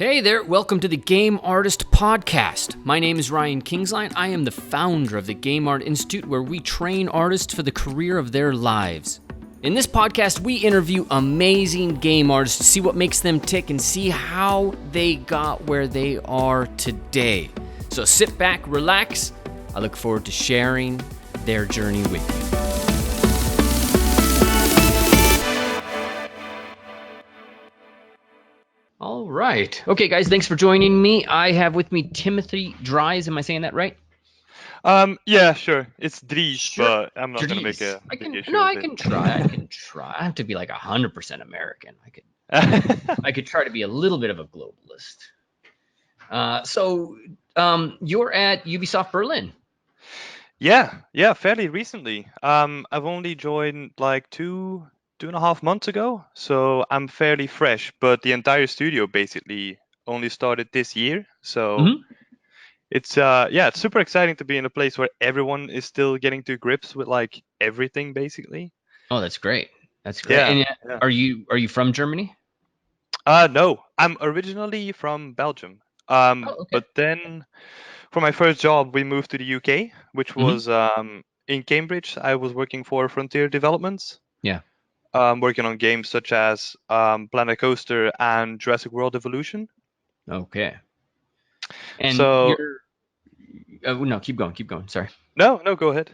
Hey there, welcome to the Game Artist Podcast. My name is Ryan Kingsline. I am the founder of the Game Art Institute, where we train artists for the career of their lives. In this podcast, we interview amazing game artists to see what makes them tick and see how they got where they are today. So sit back, relax. I look forward to sharing their journey with you. All right. Okay, guys, thanks for joining me. I have with me Timothy Dries. Am I saying that right? Yeah, sure. It's Dries, Sure. but I'm not gonna make Dries. a big issue I of it. can try. I have to be like 100% American. I could try to be a little bit of a globalist. You're at Ubisoft Berlin. Yeah, fairly recently. I've only joined like two and a half months ago, so I'm fairly fresh. But the entire studio basically only started this year, so Mm-hmm. it's super exciting to be in a place where everyone is still getting to grips with like everything basically. Oh, that's great. That's great. Yeah, And yeah. are you from Germany? No, I'm originally from Belgium. Oh, okay. But then for my first job, we moved to the UK, which Mm-hmm. was in Cambridge. I was working for Frontier Developments, Yeah. working on games such as Planet Coaster and Jurassic World Evolution. Okay. And So no, keep going. Keep going. Sorry. no, go ahead.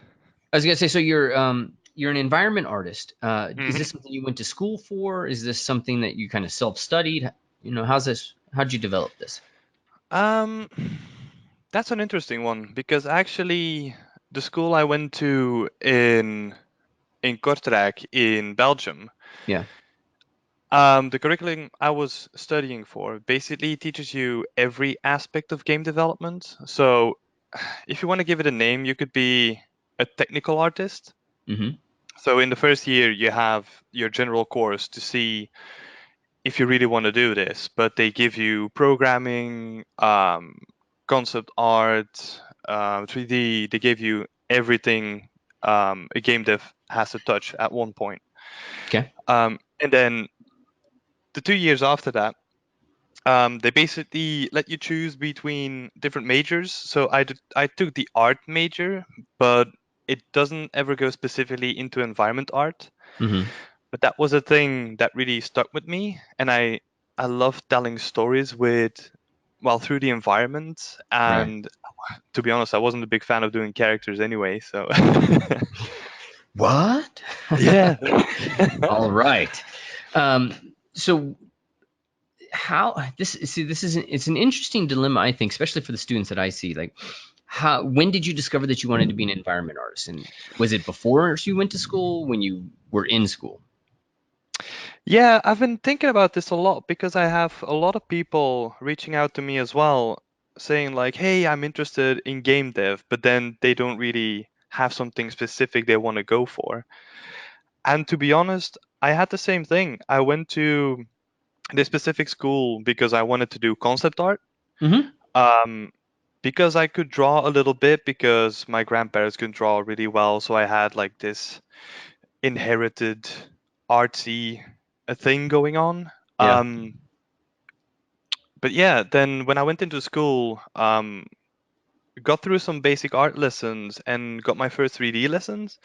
I was gonna say, so you're an environment artist. Is hmm this something you went to school for? Is this something that you kind of self-studied? How'd you develop this? Um, that's an interesting one because actually the school I went to in Kortrijk in Belgium. Yeah. The curriculum I was studying for basically teaches you every aspect of game development. So, if you want to give it a name, you could be a technical artist. Mm-hmm. So, in the first year, you have your general course to see if you really want to do this, but they give you programming, concept art, 3D, they give you everything a game dev has to touch at one point. Okay. And then the 2 years after that, they basically let you choose between different majors. So I took the art major, but it doesn't ever go specifically into environment art. Mm-hmm. But that was a thing that really stuck with me, and I love telling stories through the environment. Right. And to be honest, I wasn't a big fan of doing characters anyway. So What? yeah. All right. Um, so it's an interesting dilemma, I think, especially for the students that I see. Like, when did you discover that you wanted to be an environment artist? And was it before you went to school, when you were in school? Yeah, I've been thinking about this a lot because I have a lot of people reaching out to me as well, saying like, "Hey, I'm interested in game dev," but then they don't really have something specific they want to go for. And to be honest, I had the same thing. I went to this specific school because I wanted to do concept art. Mm-hmm. Um, because I could draw a little bit because my grandparents could draw really well, so I had like this inherited artsy thing going on. Yeah. But yeah, then when I went into school, got through some basic art lessons and got my first 3D lessons,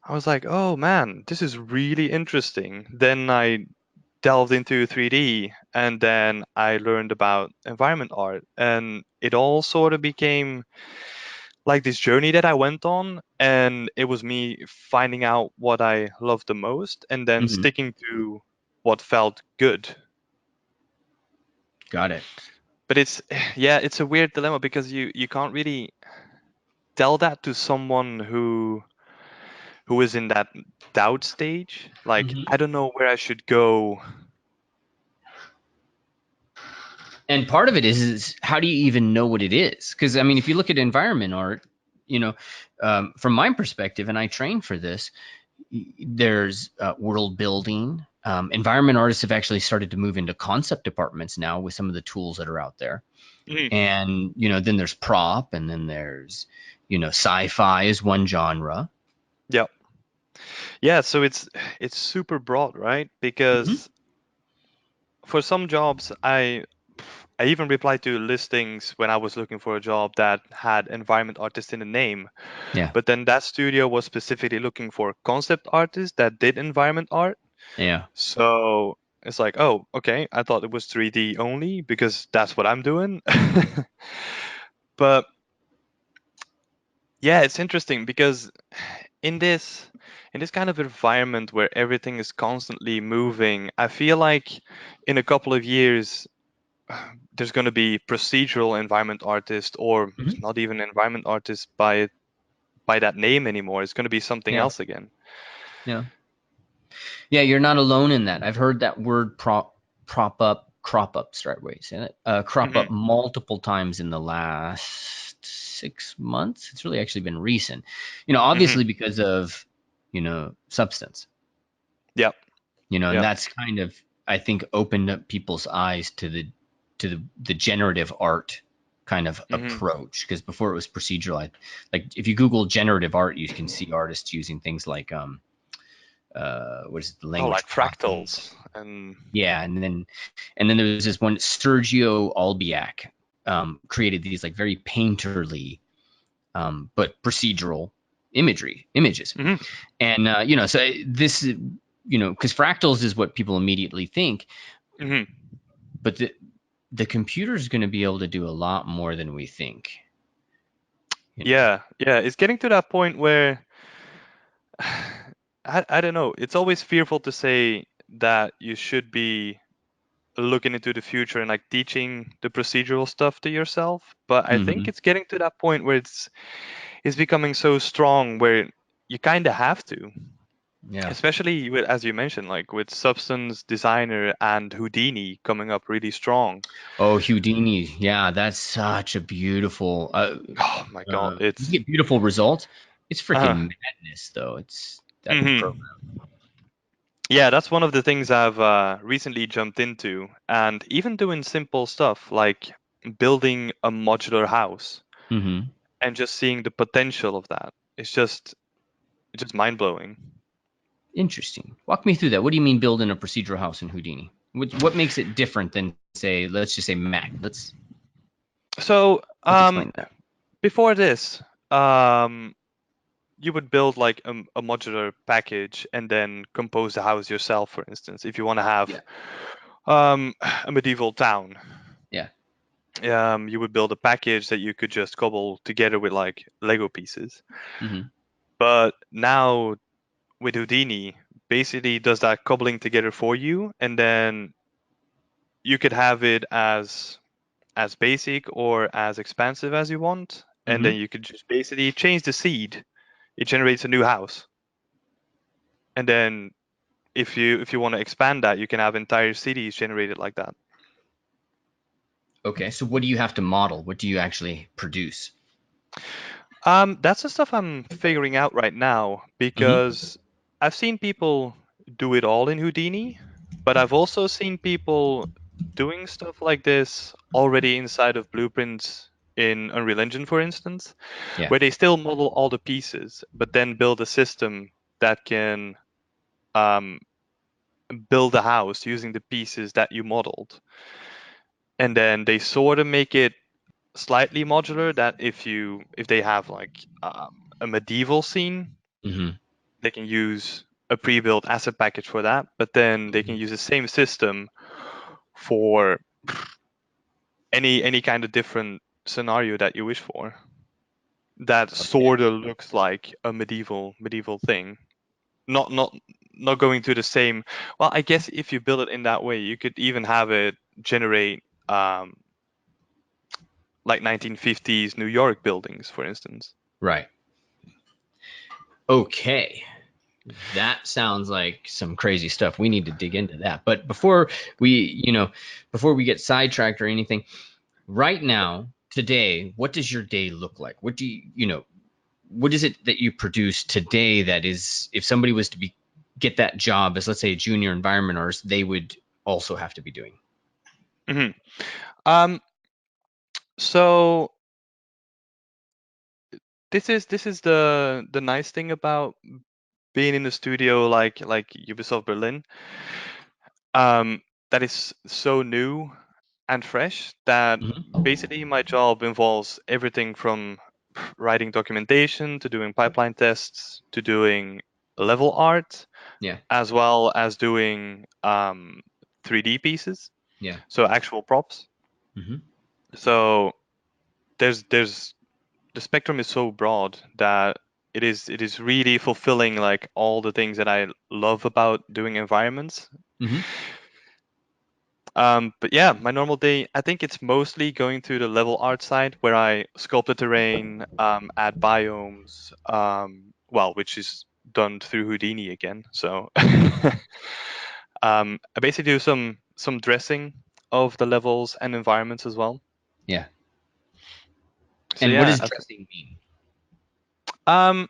I was like, oh man, this is really interesting. Then I delved into 3D and then I learned about environment art, and it all sort of became like this journey that I went on, and it was me finding out what I loved the most and then Mm-hmm. sticking to what felt good. Got it. But it's yeah, it's a weird dilemma because you can't really tell that to someone who is in that doubt stage. Like, Mm-hmm. I don't know where I should go. And part of it is how do you even know what it is? Because I mean, if you look at environment art, you know, from my perspective, and I train for this, there's world building. Environment artists have actually started to move into concept departments now with some of the tools that are out there. Mhm. And then there's prop, and then there's sci-fi is one genre. Yeah. Yeah, so it's super broad, right? Hmm. Because for some jobs, I even replied to listings when I was looking for a job that had environment artist in the name. Yeah. But then that studio was specifically looking for concept artists that did environment art. Yeah. So it's like, oh, okay. I thought it was 3D only because that's what I'm doing. But yeah, it's interesting because in this kind of environment where everything is constantly moving, I feel like in a couple of years there's going to be procedural environment artist, or Hmm. not even environment artist by that name anymore. It's going to be something Yeah. else again. Yeah. Yeah. You're not alone in that. I've heard that word crop up, start way saying it, crop Hmm. up multiple times in the last 6 months. It's really actually been recent. Hmm. Obviously because of, substance. Yep. And Yep. that's kind of, I think, opened up people's eyes to the generative art kind of Hmm. approach, because before it was procedural. Like if you Google generative art, you can see artists using things like what is it, the Oh, language like processing. fractals and. Yeah, and then there was this one, Sergio Albiac, created these like very painterly, but procedural images. Hmm. And so this, because fractals is what people immediately think, Hmm. but the computer is going to be able to do a lot more than we think. You know. Yeah, yeah. It's getting to that point where I don't know. It's always fearful to say that you should be looking into the future and like teaching the procedural stuff to yourself. But I think Hmm. it's getting to that point where it's becoming so strong where you kind of have to, Yeah. especially with, as you mentioned, like with Substance Designer and Houdini coming up really strong. Oh, Houdini. Yeah, that's such a beautiful. Oh my God, You it's. get beautiful results. It's Uh, freaking madness, though. It's that mhm. program. Yeah, that's one of the things I've recently jumped into, and even doing simple stuff like building a modular house Hmm. and just seeing the potential of that. It's just mind blowing. Interesting. Walk me through that. What do you mean building a procedural house in Houdini? What makes it different than, say, let's just say Mac? So Let's explain that. before this, um, you would build like a modular package and then compose the house yourself. For instance, if you want to have Yeah. a medieval town, Yeah. you would build a package that you could just cobble together with like Lego pieces. Hmm. But now with Houdini, basically does that cobbling together for you, and then you could have it as basic or as expansive as you want, and then Hmm. you could just basically change the seed. It generates a new house, and then if you want to expand that, you can have entire cities generated like that. Okay. So what do you have to model? What do you actually produce? That's the stuff I'm figuring out right now Hmm. because I've seen people do it all in Houdini, but I've also seen people doing stuff like this already inside of blueprints in Unreal Engine, for instance, Yeah. where they still model all the pieces, but then build a system that can um, build a house using the pieces that you modeled. And then they sort of make it slightly modular that if they have like a medieval scene, Hmm. they can use a pre-built asset package for that, but then they can use the same system for any kind of different scenario that you wish for that Okay. sort of looks like a medieval thing, not not going to the same. Well, I guess if you build it in that way, you could even have it generate like 1950s New York buildings, for instance. Right. Okay. That sounds like some crazy stuff. We need to dig into that. But before we get sidetracked or anything, right now, today, what does your day look like? What is it that you produce today that is, if somebody was to get that job as, let's say, a junior environment artist, they would also have to be doing? Hmm. Um, so this is the nice thing about being in a studio like Ubisoft Berlin, that is so new and fresh that basically my job involves everything from writing documentation to doing pipeline tests to doing level art, Yeah. as well as doing 3D pieces, Yeah. so actual props. Hmm. So there's the spectrum is so broad that it is really fulfilling like all the things that I love about doing environments. Hmm. But yeah, my normal day, I think it's mostly going to the level art side where I sculpt the terrain, add biomes, well, which is done through Houdini again. So I basically do some dressing of the levels and environments as well. Yeah. So And what yeah, does dressing mean? um,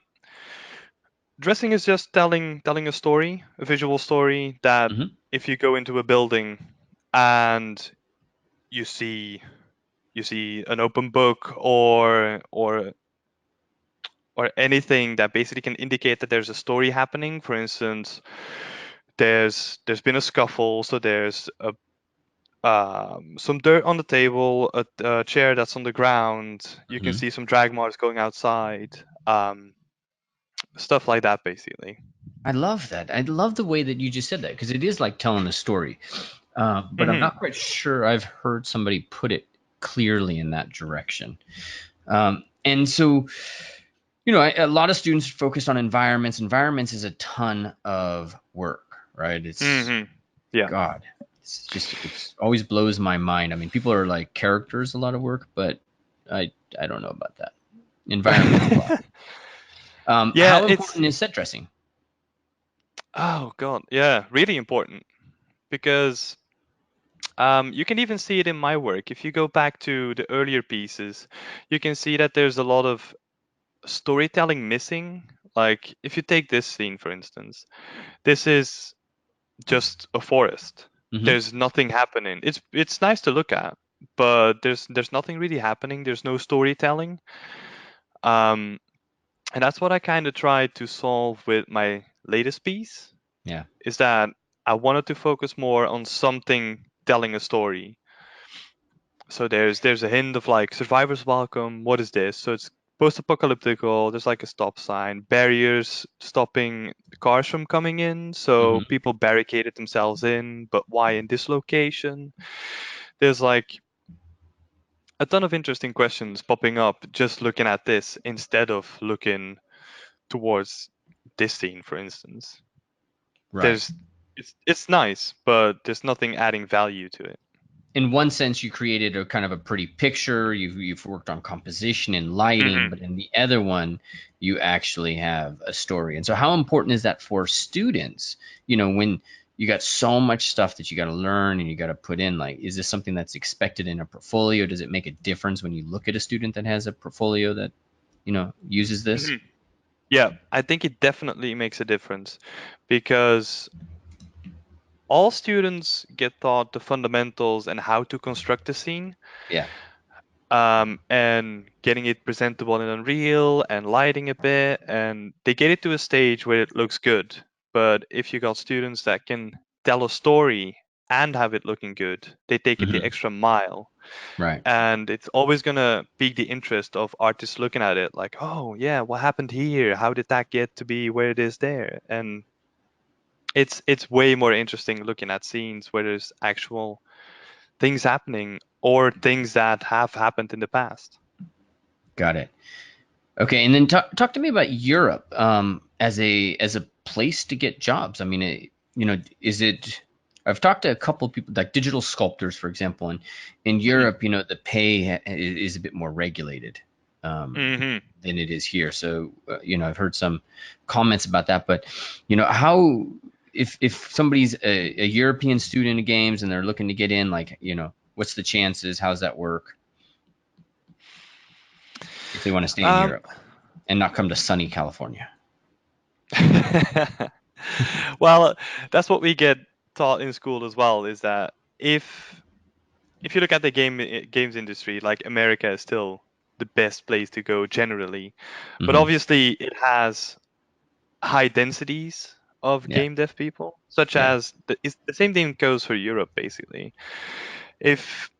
dressing is just telling a story, a visual story that Hmm. if you go into a building and you see you see an open book or anything that basically can indicate that there's a story happening. For instance, there's been a scuffle, so there's some dirt on the table, a chair that's on the ground. You can Hmm. see some drag marks going outside, stuff like that, basically. I love that. I love the way that you just said that because it is like telling a story. But I'm Hmm. not quite sure I've heard somebody put it clearly in that direction. And so, a lot of students focus on environments. Environments is a ton of work, right? It's Hmm. Yeah. God. It's always blows my mind. I mean, people are like characters, a lot of work, but I don't know about that. Environments a lot. Yeah, How it's important is set dressing? oh god, yeah, really important because you can even see it in my work. If you go back to the earlier pieces, you can see that there's a lot of storytelling missing. Like if you take this scene, for instance, this is just a forest. Hmm. There's nothing happening. It's nice to look at, but there's nothing really happening. There's no storytelling. Um, and that's what I kind of tried to solve with my latest piece. Yeah. Is that I wanted to focus more on something telling a story. So there's a hint of like survivors welcome. What is this? So it's post-apocalyptical. There's like a stop sign, barriers stopping cars from coming in. So Hmm. people barricaded themselves in, but why in this location? There's like a ton of interesting questions popping up just looking at this instead of looking towards this scene, for instance. Right. There's it's nice, but there's nothing adding value to it. In one sense, you created a kind of a pretty picture. You've worked on composition and lighting, Hmm. but in the other one, you actually have a story. And so, how important is that for students? When you got so much stuff that you got to learn and you got to put in, like, is this something that's expected in a portfolio? Does it make a difference when you look at a student that has a portfolio that uses this? Hmm. Yeah, I think it definitely makes a difference because all students get taught the fundamentals and how to construct a scene, Yeah. and getting it presentable in Unreal and lighting a bit, and they get it to a stage where it looks good. But if you got students that can tell a story and have it looking good, they take it the Hmm. extra mile. Right. And it's always gonna pique the interest of artists looking at it, like, oh yeah, what happened here? How did that get to be where it is there? And it's way more interesting looking at scenes where there's actual things happening or things that have happened in the past. Got it. Okay, and then talk to me about Europe as a place to get jobs. I mean, is it? I've talked to a couple of people, like digital sculptors, for example, and in Hmm. Europe, the pay is a bit more regulated Hmm. than it is here. So, I've heard some comments about that, but how if somebody's a European student of games and they're looking to get in, like, what's the chances? How's that work if they want to stay in Um, Europe and not come to sunny California? well, that's what we get taught in school as well. Is that if you look at the games industry, like America is still the best place to go generally, but Hmm. obviously it has high densities of Yeah. game dev people, such Yeah. as the same thing goes for Europe basically. If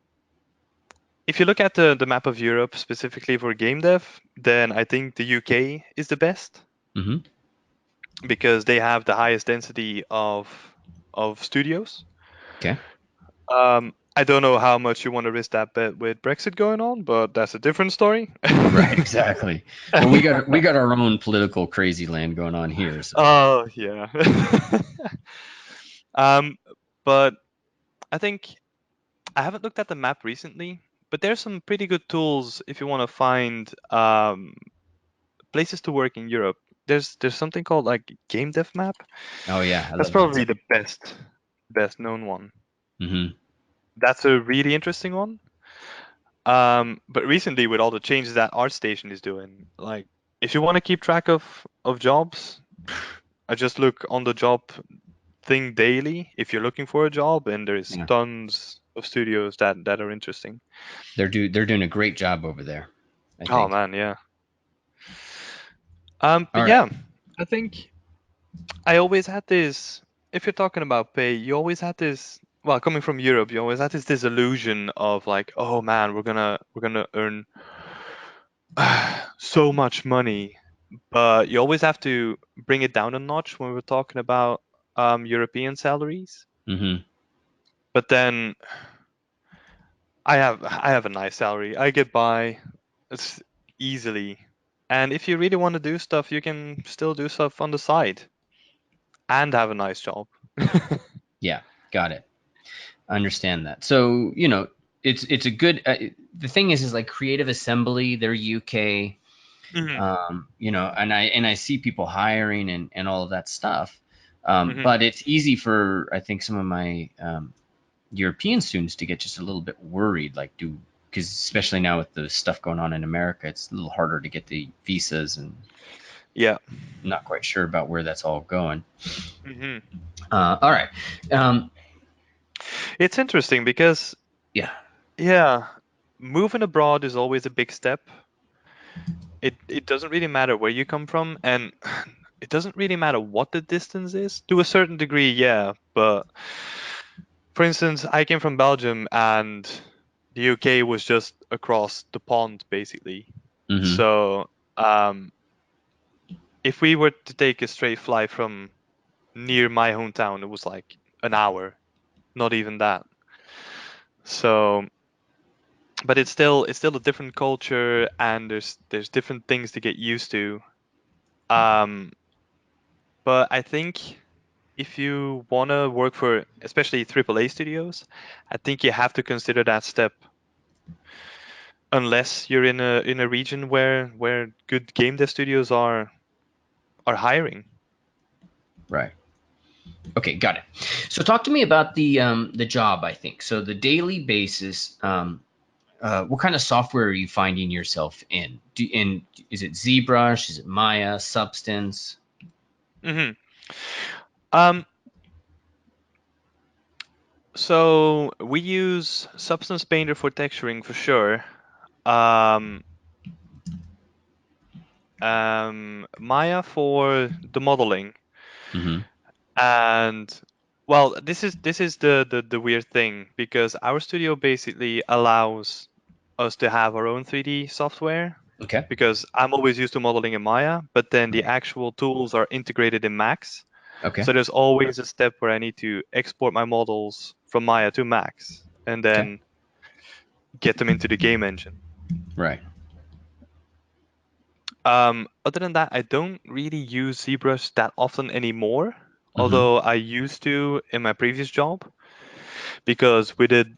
if you look at the map of Europe specifically for game dev, then I think the UK is the best Mm-hmm. because they have the highest density of studios. Okay. I don't know how much you want to risk that bet with Brexit going on, but that's a different story. Right. Exactly. Well, we got our own political crazy land going on here. So. Oh yeah. um, but I think I haven't looked at the map recently, but there's some pretty good tools if you want to find places to work in Europe. There's something called like Game Dev Map. Oh yeah, I That's love games. probably the best known one. Mm-hmm. That's a really interesting one. But recently, with all the changes that ArtStation is doing, like if you want to keep track of jobs, I just look on the job thing daily if you're looking for a job, and there's Yeah. tons of studios that are interesting. They're doing a great job over there, I Oh think. man, yeah. All But right. yeah, I think I always had this. If you're talking about pay, you always had this. Well, coming from Europe, you always had this disillusion of like, oh man, we're gonna earn so much money, but you always have to bring it down a notch when we're talking about European salaries. Mm-hmm. But then I have a nice salary. I get by it's easily. And if you really want to do stuff, you can still do stuff on the side and have a nice job. Yeah, got it. I understand that. So, it's a good. The thing is like Creative Assembly, they're UK. Hmm. And I see people hiring and all of that stuff. Hmm. But it's easy for I think some of my European students to get just a little bit worried, like because especially now with the stuff going on in America, it's a little harder to get the visas and Yeah. not quite sure about where that's all going. Hmm. All right. Um, It's interesting because, yeah. yeah, moving abroad is always a big step. It doesn't really matter where you come from, and it doesn't really matter what the distance is. To a certain degree, yeah, but for instance, I came from Belgium and the UK was just across the pond, basically. Hmm. So, um, if we were to take a straight flight from near my hometown, it was like an hour, not even that. So, but it's still a different culture, and there's different things to get used to. Um, but I think if you want to work for especially AAA studios, I think you have to consider that step unless you're in a region where good game dev studios are hiring. Right. Okay, got it. So talk to me about the job. I think so. The daily basis. What kind of software are you finding yourself in? Is it ZBrush? Is it Maya? Substance? Hmm. Um, so we use Substance Painter for texturing for sure. Um, Maya for the modeling, Hmm. and well, this is the weird thing because our studio basically allows us to have our own 3D software Okay. because I'm always used to modeling in Maya, but then the Right. actual tools are integrated in Max. Okay. So there's always a step where I need to export my models from Maya to Max and Okay. then get them into the game engine. Right. Other than that, I don't really use ZBrush that often anymore, Hmm. although I used to in my previous job because we did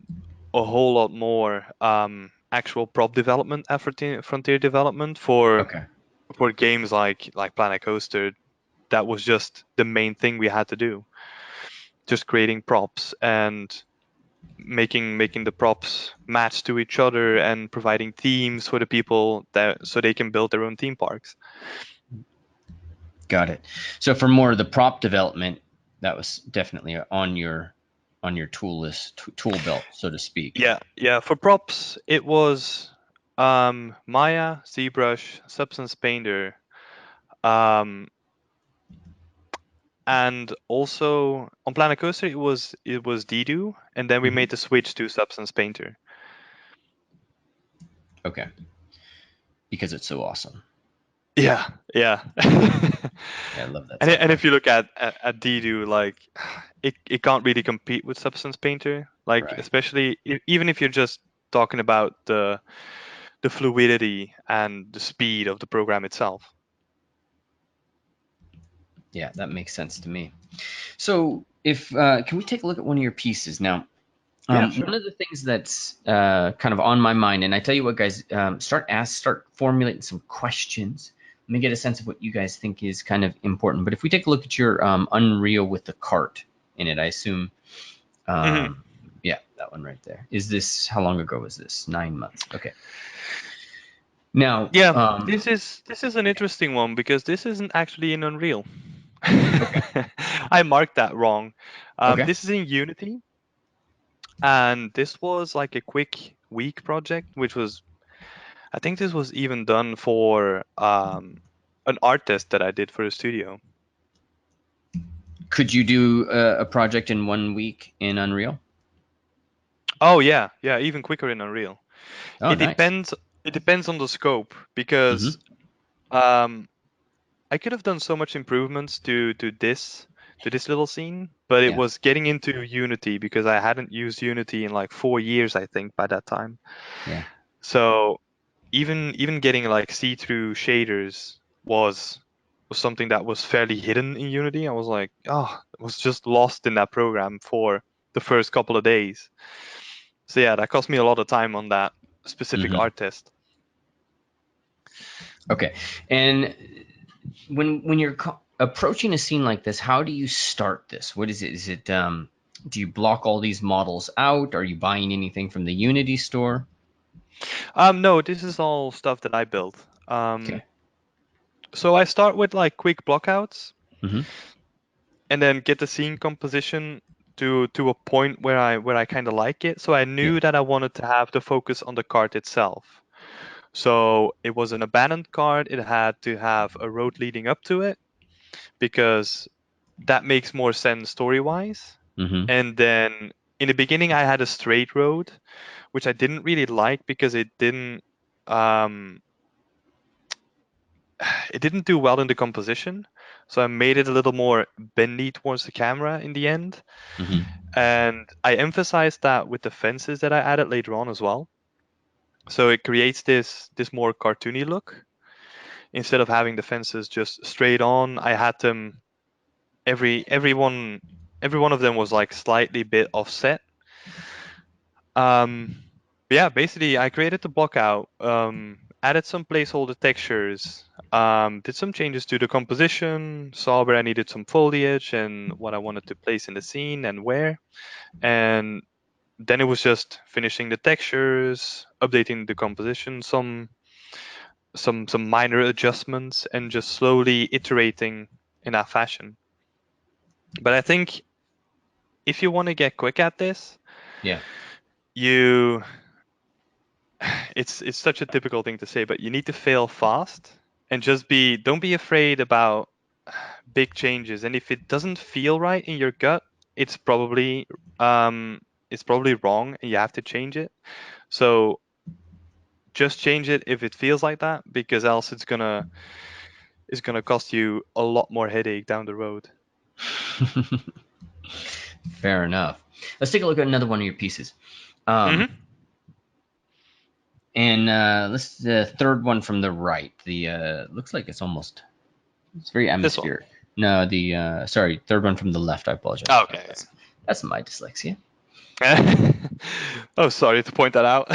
a whole lot more actual prop development at Frontier Development Okay. for games like Planet Coaster. That was just the main thing we had to do, just creating props and making the props match to each other and providing themes for the people that so they can build their own theme parks. Got it. So for more of the prop development, that was definitely on your tool list, tool belt, so to speak. Yeah. For props, it was Maya, ZBrush, Substance Painter, um, and also on Planet Coaster it was Dido, and then we Hmm. made the switch to Substance Painter. Okay. Because it's so awesome. Yeah, yeah. Yeah, I love that And software. if you look at Dedo, like it can't really compete with Substance Painter. Like Right. especially even if you're just talking about the fluidity and the speed of the program itself. Yeah, that makes sense to me. So, if can we take a look at one of your pieces now? Yeah, sure. One of the things that's kind of on my mind, and I tell you what, guys, start formulating some questions. Let me get a sense of what you guys think is kind of important. But if we take a look at your Unreal with the cart in it, I assume, Hmm. um, yeah, that one right there. Is this how long ago was this? 9 months. Okay. Now, Yeah, this is an interesting one because this isn't actually in Unreal. okay, I marked that wrong. okay, This is in Unity, and this was like a quick week project, which was I think this was even done for an art test that I did for a studio. could you do a project in 1 week in Unreal? Oh yeah, yeah, even quicker in Unreal. Oh, It nice. depends. It depends on the scope Mm-hmm. because um, I could have done so much improvements to this little scene, but it Yeah, was getting into Unity because I hadn't used Unity in like 4 years, I think, by that time. yeah. So even getting like see-through shaders was something that was fairly hidden in Unity. I was like, oh, I was just lost in that program for the first couple of days. So yeah, that cost me a lot of time on that specific Mm-hmm. art test. Okay. And when you're approaching a scene like this, how do you start this? What is it? Is it do you block all these models out? Are you buying anything from the Unity store? No, this is all stuff that I built. Okay. So I start with like quick blockouts Mm-hmm. and then get the scene composition to a point where I kind of like it. So I Yeah. knew that I wanted to have the focus on the card itself. So it was an abandoned card. It had to have a road leading up to it because that makes more sense story-wise. Mm-hmm. And then in the beginning, I had a straight road, which I didn't really like because um, it didn't do well in the composition. So I made it a little more bendy towards the camera in the end. Mm-hmm. And I emphasized that with the fences that I added later on as well. So it creates this more cartoony look. Instead of having the fences just straight on, I had them every one of them was like slightly bit offset. Um, yeah, basically I created the block out, added some placeholder textures, did some changes to the composition, saw where I needed some foliage and what I wanted to place in the scene and where, and then it was just finishing the textures, updating the composition, some minor adjustments, and just slowly iterating in that fashion. But I think if you want to get quick at this, Yeah. you it's such a typical thing to say, but you need to fail fast and just be don't be afraid about big changes. And if it doesn't feel right in your gut, it's probably um it's probably wrong and you have to change it. So just change it if it feels like that, because else it's gonna cost you a lot more headache down the road. Fair enough. Let's take a look at another one of your pieces. Um, Hmm. and let's the third one from the right. The looks like it's very This one. atmospheric. No, the sorry, third one from the left. I apologize. Okay. That's my dyslexia. Oh, sorry to point that out.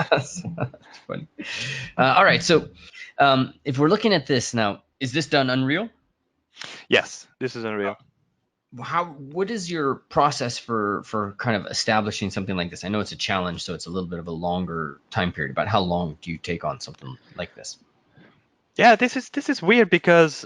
That's funny. All right, so if we're looking at this now, is this done Unreal? Yes, this is Unreal. What is your process for kind of establishing something like this? I know it's a challenge, so it's a little bit of a longer time period. But how long do you take on something like this? Yeah, this is weird because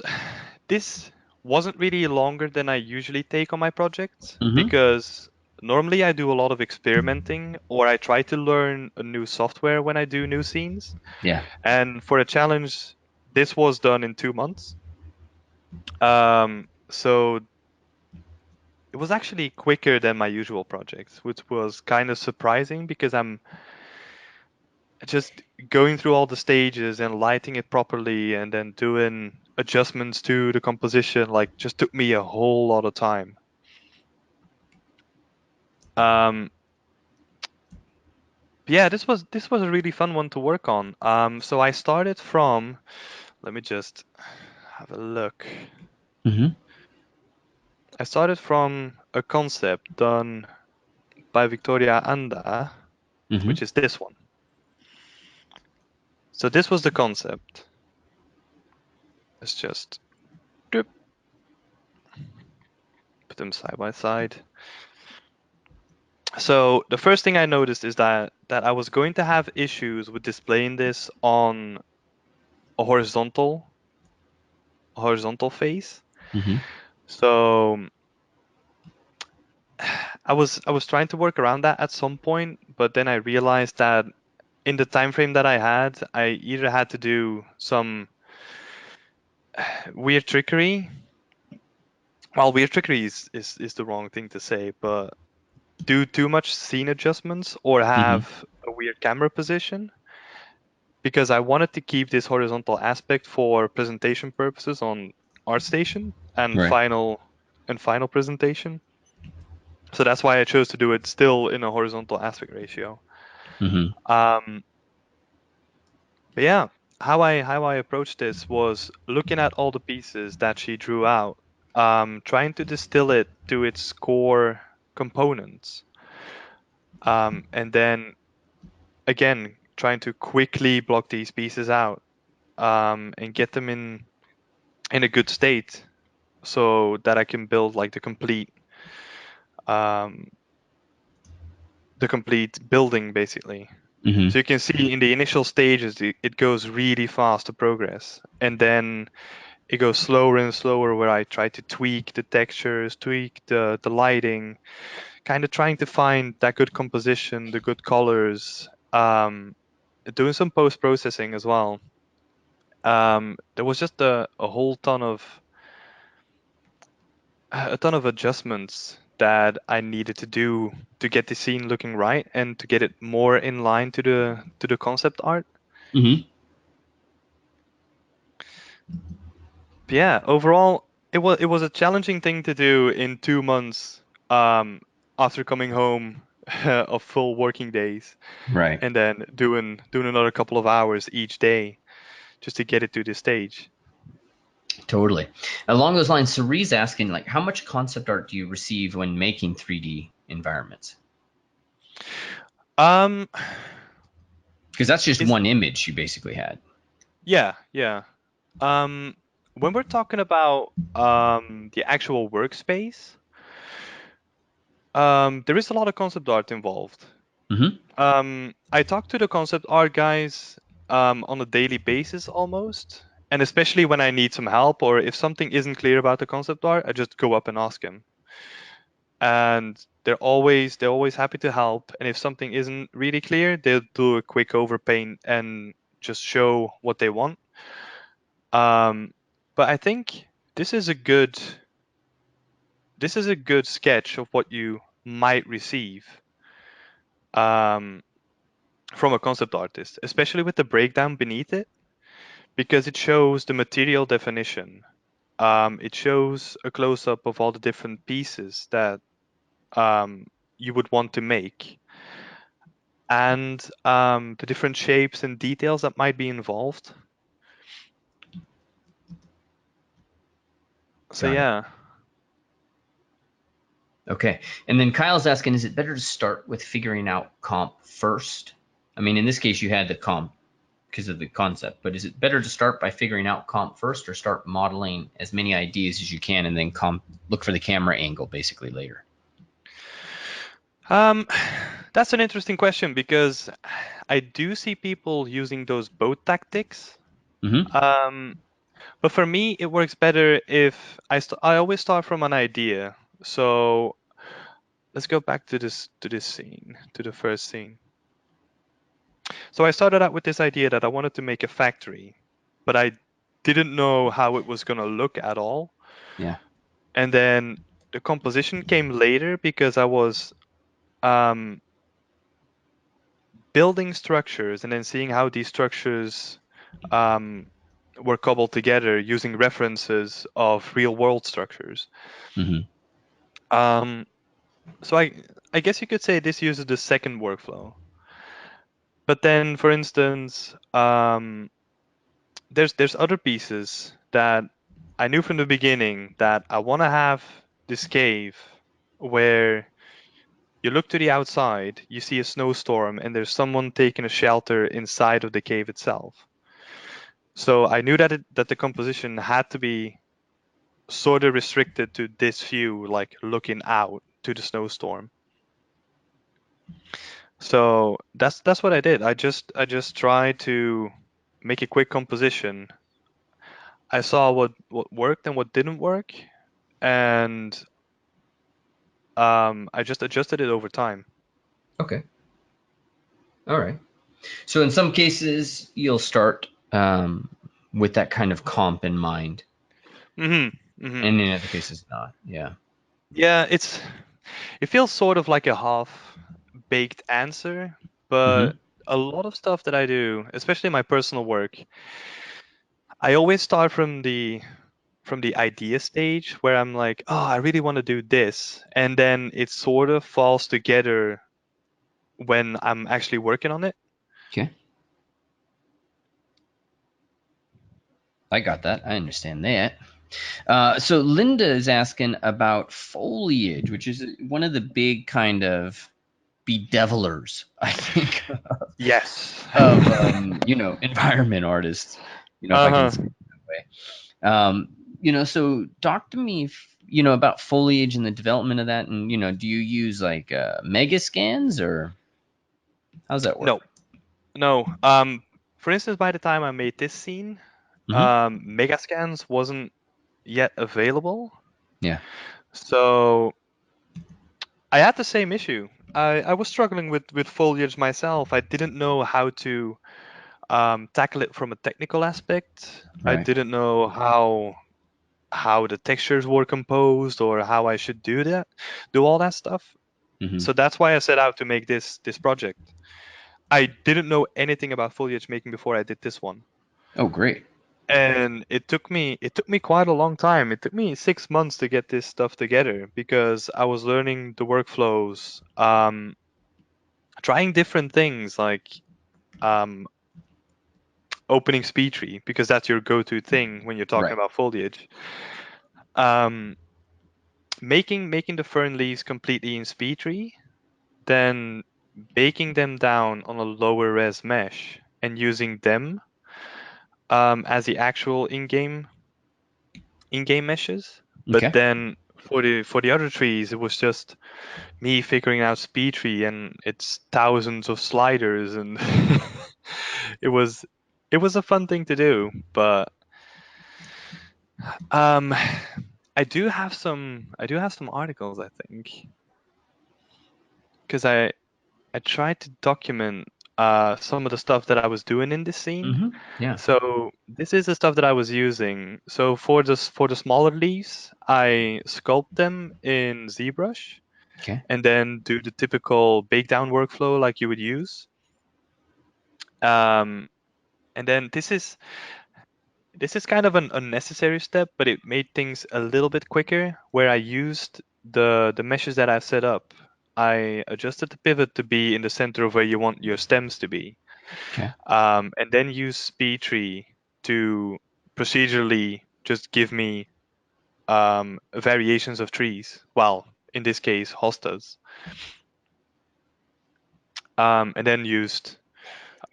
this wasn't really longer than I usually take on my projects Mm-hmm. because normally I do a lot of experimenting or I try to learn a new software when I do new scenes. Yeah. And for a challenge, this was done in 2 months. So it was actually quicker than my usual projects, which was kind of surprising because just going through all the stages and lighting it properly and then doing adjustments to the composition like just took me a whole lot of time. Um, yeah, this was a really fun one to work on. So I started from, let me just have a look. Mm-hmm. I started from a concept done by Victoria Anda, Mm-hmm. which is this one. So this was the concept. Let's just doop, put them side by side. So the first thing I noticed is that I was going to have issues with displaying this on a horizontal face. Mm-hmm. So I was trying to work around that at some point, but then I realized that in the time frame that I had, I either had to do some weird trickery. Well, weird trickery is the wrong thing to say, but do too much scene adjustments or Mm-hmm. have a weird camera position because I wanted to keep this horizontal aspect for presentation purposes on ArtStation and Right. final presentation. So that's why I chose to do it still in a horizontal aspect ratio. Mm-hmm. Um, but yeah, how I approached this was looking at all the pieces that she drew out, trying to distill it to its core components, and then again trying to quickly block these pieces out, and get them in a good state so that I can build like um, the complete building basically. Mm-hmm. So you can see in the initial stages it goes really fast to progress, and then it goes slower and slower where I try to tweak the textures, tweak the lighting, kind of trying to find that good composition, the good colors, doing some post processing as well. There was just a whole ton of adjustments that I needed to do to get the scene looking right and to get it more in line to the concept art. Mm-hmm. But yeah, overall, it was a challenging thing to do in 2 months, after coming home of full working days, Right. and then doing another couple of hours each day just to get it to this stage. Totally. Along those lines, Cerie's asking, like, how much concept art do you receive when making 3D environments? Um, Because that's just is one image you basically had. Yeah, yeah. Um, when we're talking about the actual workspace, there is a lot of concept art involved. Mm-hmm. I talk to the concept art guys on a daily basis almost, and especially when I need some help or if something isn't clear about the concept art, I just go up and ask them. And they're always happy to help. And if something isn't really clear, they'll do a quick overpaint and just show what they want. Um, but I think this is a good this is a good sketch of what you might receive, um, from a concept artist, especially with the breakdown beneath it, because it shows the material definition. It shows a close up of all the different pieces that um, you would want to make, and the different shapes and details that might be involved. So Got it. yeah. Okay. And then Kyle's asking, is it better to start with figuring out comp first? I mean, in this case, you had the comp because of the concept, but is it better to start by figuring out comp first or start modeling as many ideas as you can and then look for the camera angle basically later? Um, that's an interesting question because I do see people using those boat tactics. Mm-hmm. Um, but for me, it works better if I always start from an idea. So let's go back to this scene, to the first scene. So I started out with this idea that I wanted to make a factory, but I didn't know how it was going to look at all. Yeah. And then the composition came later because I was um, building structures and then seeing how these structures um, were cobbled together using references of real world structures. Hmm. Um, so I guess you could say this uses the second workflow. But then, for instance, there's other pieces that I knew from the beginning that I want to have this cave where you look to the outside, you see a snowstorm, and there's someone taking a shelter inside of the cave itself. So I knew that the composition had to be sort of restricted to this view, like looking out to the snowstorm. So that's what I did. I just tried to make a quick composition. I saw what worked and what didn't work, and I just adjusted it over time. Okay. All right. So in some cases, you'll start with that kind of comp in mind, hmm hmm and in other cases, not. Yeah. Yeah, it feels sort of like a half baked answer, but Hmm. a lot of stuff that I do, especially my personal work, I always start from the idea stage where I'm like, oh, I really want to do this, and then it sort of falls together when I'm actually working on it. Okay. I got that. I understand that. So Linda is asking about foliage, which is one of the big kind of bedevilers, I think, Yes. of environment artists. If I can Uh-huh. say it that way. So talk to me, about foliage and the development of that, and do you use like mega scans or how's that No, work? no. For instance, by the time I made this scene, Hmm. Megascans wasn't yet available. Yeah. So I had the same issue. I was struggling with foliage myself. I didn't know how to tackle it from a technical aspect. I Right. didn't know how the textures were composed or how I should do all that stuff. Hmm. So that's why I set out to make this project. I didn't know anything about foliage making before I did this one. Oh, great. And it took me quite a long time. It took me 6 months to get this stuff together because I was learning the workflows, trying different things like um, opening SpeedTree because that's your go-to thing when you're talking Right. about foliage. Um, making the fern leaves completely in SpeedTree, then baking them down on a lower res mesh and using them as the actual in-game meshes. But Okay. then for the other trees, it was just me figuring out SpeedTree and it's thousands of sliders and it was it was a fun thing to do. But um, I do have some articles, I think, because I tried to document some of the stuff that I was doing in this scene. Hmm. Yeah. So this is the stuff that I was using. So for the smaller leaves, I sculpt them in ZBrush Okay. and then do the typical bake down workflow like you would use. Um, and then this is kind of an unnecessary step, but it made things a little bit quicker. Where I used the meshes that I've set up, I adjusted the pivot to be in the center of where you want your stems to be. Okay. And then use SpeedTree to procedurally just give me variations of trees. Well, in this case, hostas. And then used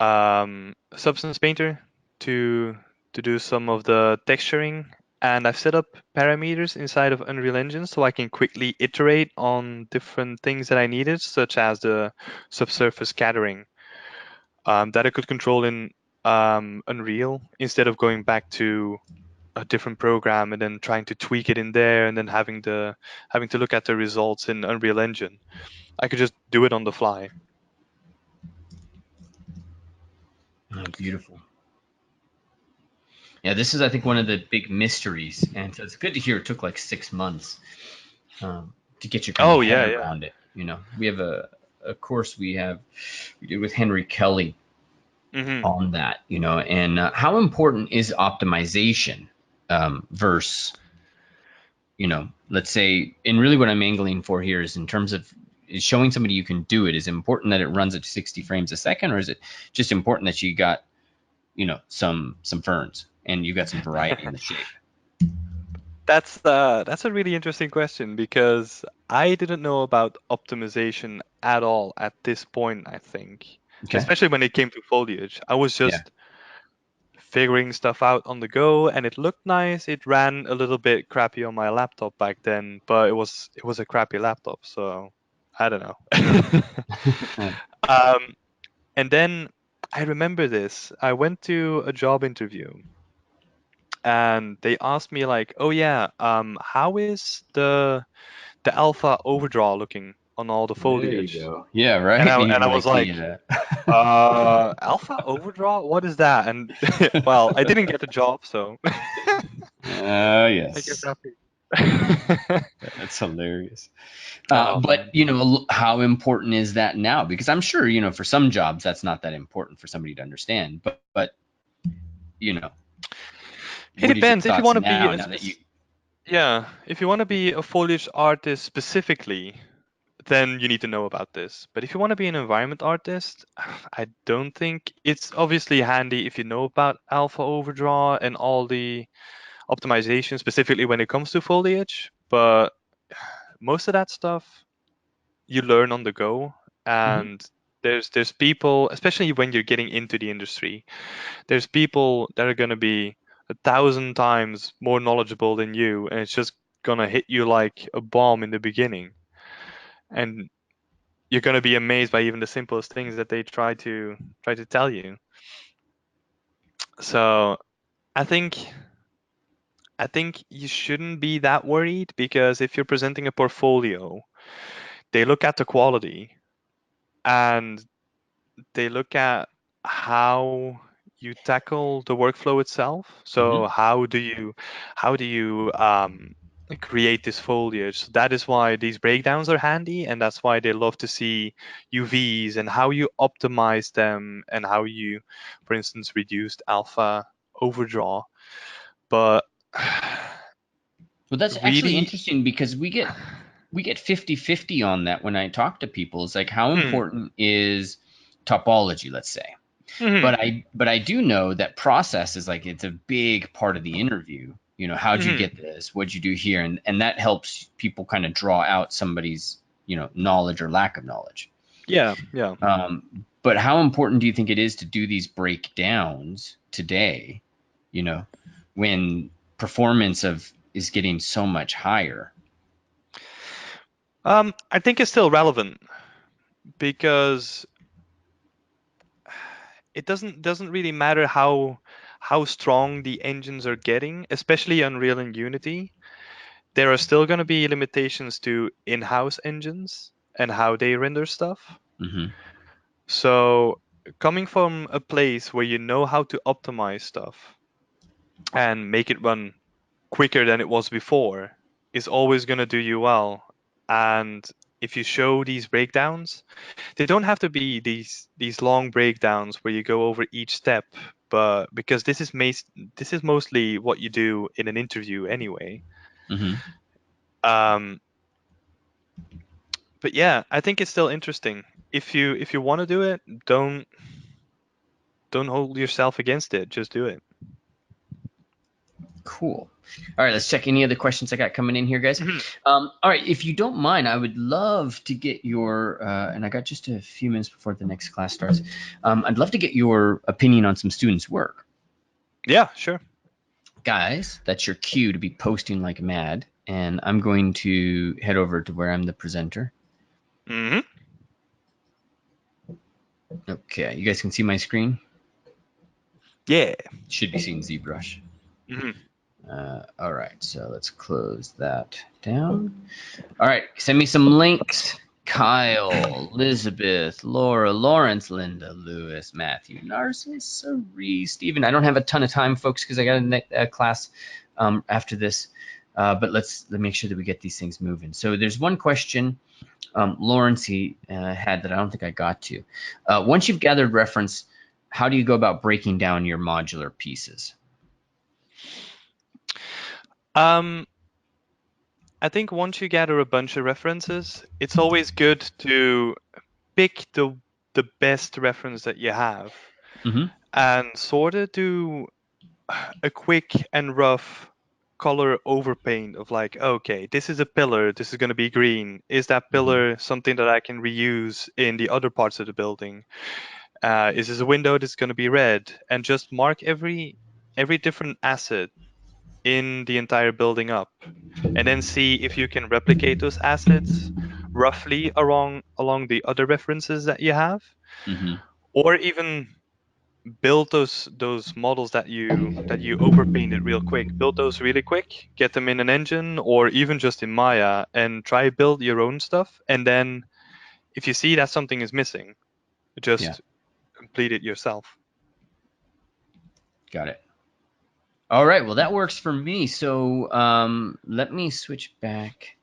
Substance Painter to to do some of the texturing. And I've set up parameters inside of Unreal Engine so I can quickly iterate on different things that I needed, such as the subsurface scattering that I could control in Unreal instead of going back to a different program and then trying to tweak it in there and then having to look at the results in Unreal Engine. I could just do it on the fly. Oh, beautiful. Yeah, this is, I think, one of the big mysteries, and so it's good to hear it took like 6 months to get your kind of Oh head yeah, yeah. around it. We have a a course we did with Henry Kelly on that, and how important is optimization versus, let's say, and really what I'm angling for here is in terms of is showing somebody you can do it. Is it important that it runs at 60 frames a second, or is it just important that you got, some ferns and you got some variety in the shape? That's a really interesting question because I didn't know about optimization at all at this point, I think. Okay. Especially when it came to foliage. I was Yeah. just figuring stuff out on the go and it looked nice. It ran a little bit crappy on my laptop back then, but it was a crappy laptop, so I don't know. um, and then I remember this. I went to a job interview and they asked me like, "Oh yeah, how is the alpha overdraw looking on all the There you foliage?" go. Yeah, And right. I And and you're I was like like, the alpha overdraw? What is that? And well, I didn't get the job, so I guess yes. happy. That's hilarious. Oh But man. how important is that now? Because I'm sure, for some jobs that's not that important for somebody to understand. But you know, It what is your depends. If you thoughts want to be now that you? yeah, if you want to be a foliage artist specifically, then you need to know about this. But if you want to be an environment artist, I don't think it's obviously handy if you know about alpha overdraw and all the optimization specifically when it comes to foliage. But most of that stuff you learn on the go, Mhm. and there's people, especially when you're getting into the industry, there's people that are going to be 1,000 times more knowledgeable than you, and it's just gonna hit you like a bomb in the beginning, and you're gonna be amazed by even the simplest things that they try to tell you. So I think I think you shouldn't be that worried because if you're presenting a portfolio, they look at the quality and they look at how you tackle the workflow itself. So Mhm. how do you create this foliage? So that is why these breakdowns are handy, and that's why they love to see UVs and how you optimize them and how you, for instance, reduced alpha overdraw. But Well, that's actually really, interesting because we get 50-50 on that when I talk to people. It's like how hmm, important is topology, let's say. hmm, But I do know that process is like it's a big part of the interview. How'd you hmm, get this? What'd you do here? And that helps people kind of draw out somebody's, knowledge or lack of knowledge. yeah, yeah. But how important do you think it is to do these breakdowns today, you know, when performance of is getting so much higher? I think it's still relevant because it doesn't really matter how strong the engines are getting, especially Unreal and Unity. There are still going to be limitations to in-house engines and how they render stuff. Hmm. So coming from a place where you know how to optimize stuff and make it run quicker than it was before is always going to do you well. And if you show these breakdowns, they don't have to be these long breakdowns where you go over each step, but because this is mostly what you do in an interview anyway. Hmm. Um, but yeah, I think it's still interesting. If you want to do it, don't hold yourself against it. Just do it. Cool. All right, let's check any other questions I got coming in here, guys. Mhm. All right, if you don't mind, I would love to get your, and I got just a few minutes before the next class starts. I'd love to get your opinion on some students' work. Yeah, sure. Guys, that's your cue to be posting like mad. And I'm going to head over to where I'm the presenter. Hmm. Okay, you guys can see my screen? Yeah. Should be seeing ZBrush. Hmm. All right, so let's close that down. All right, send me some links. Kyle, Elizabeth, Laura, Lawrence, Linda, Lewis, Matthew, Narcissus, Cerise, Stephen. I don't have a ton of time, folks, because I got a class after this. But let's make sure that we get these things moving. So there's one question. Lawrence had that I don't think I got to. Once you've gathered reference, how do you go about breaking down your modular pieces? I think once you gather a bunch of references, it's always good to pick the best reference that you have Mm-hmm. and sort of do a quick and rough color overpaint of like, okay, this is a pillar, this is going to be green. Is that pillar something that I can reuse in the other parts of the building? Is this a window that's going to be red? And just mark every different asset in the entire building up, and then see if you can replicate those assets roughly along the other references that you have, Mm-hmm. or even build those models that you overpainted real quick. Build those really quick, get them in an engine or even just in Maya, and try build your own stuff. And then if you see that something is missing, Yeah, just complete it yourself. got it. All right, well, that works for me. So let me switch back.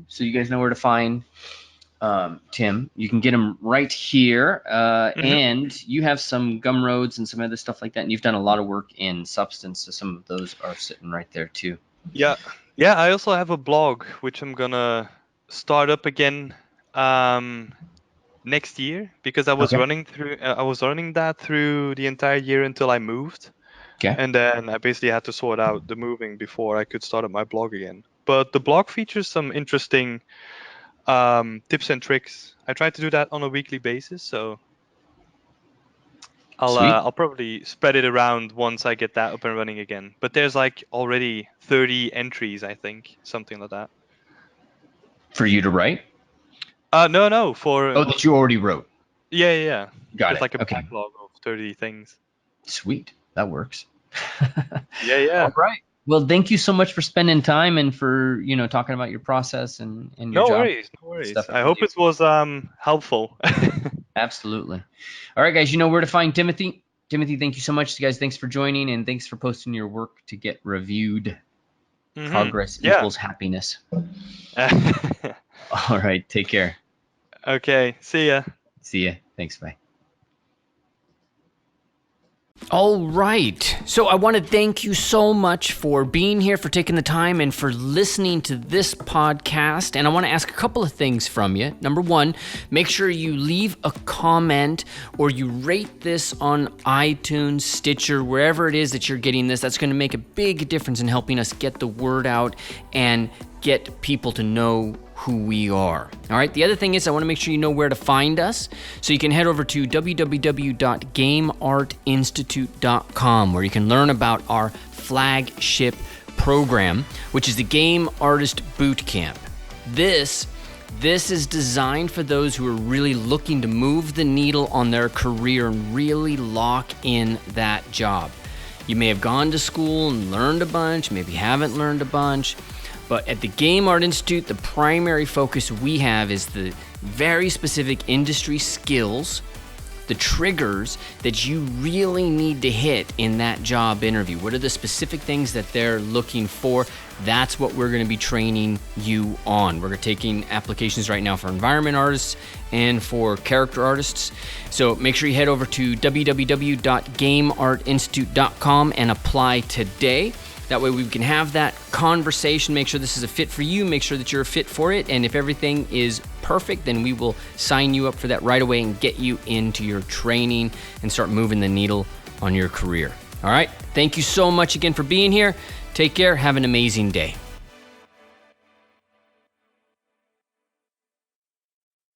So you guys know where to find Tim. You can get him right here. And you have some Gumroads and some other stuff like that. And you've done a lot of work in Substance, so some of those are sitting right there too. Yeah. I also have a blog which I'm gonna start up again next year, because I was Okay. running that through the entire year until I moved. Okay. And then I basically had to sort out the moving before I could start up my blog again. But the blog features some interesting tips and tricks. I try to do that on a weekly basis, so Sweet. I'll probably spread it around once I get that up and running again. But there's like already 30 entries, I think, something like that. For you to write? No, for Oh, that you already wrote. yeah. Got There's it. like a Okay. backlog of 30 things. Sweet. That works. Yeah. All right. Well, thank you so much for spending time and for, talking about your process and your No job worries, no worries. stuff. I hope it was helpful. Absolutely. All right, guys, you know where to find Timothy. Timothy, thank you so much. Guys, thanks for joining and thanks for posting your work to get reviewed. Progress equals happiness. All right, take care. Okay, see ya. See ya. Thanks, bye. All right. So I want to thank you so much for being here, for taking the time, and for listening to this podcast. And I want to ask a couple of things from you. Number one, make sure you leave a comment or you rate this on iTunes, Stitcher, wherever it is that you're getting this. That's going to make a big difference in helping us get the word out and get people to know who we are. All right. The other thing is I want to make sure you know where to find us. So you can head over to www.gameartinstitute.com, where you can learn about our flagship program, which is the Game Artist Bootcamp. This is designed for those who are really looking to move the needle on their career and really lock in that job. You may have gone to school and learned a bunch, maybe haven't learned a bunch. But at the Game Art Institute, the primary focus we have is the very specific industry skills, the triggers that you really need to hit in that job interview. What are the specific things that they're looking for? That's what we're going to be training you on. We're taking applications right now for environment artists and for character artists. So make sure you head over to www.gameartinstitute.com and apply today. That way we can have that conversation, make sure this is a fit for you, make sure that you're a fit for it, and if everything is perfect, then we will sign you up for that right away and get you into your training and start moving the needle on your career. All right? Thank you so much again for being here. Take care. Have an amazing day.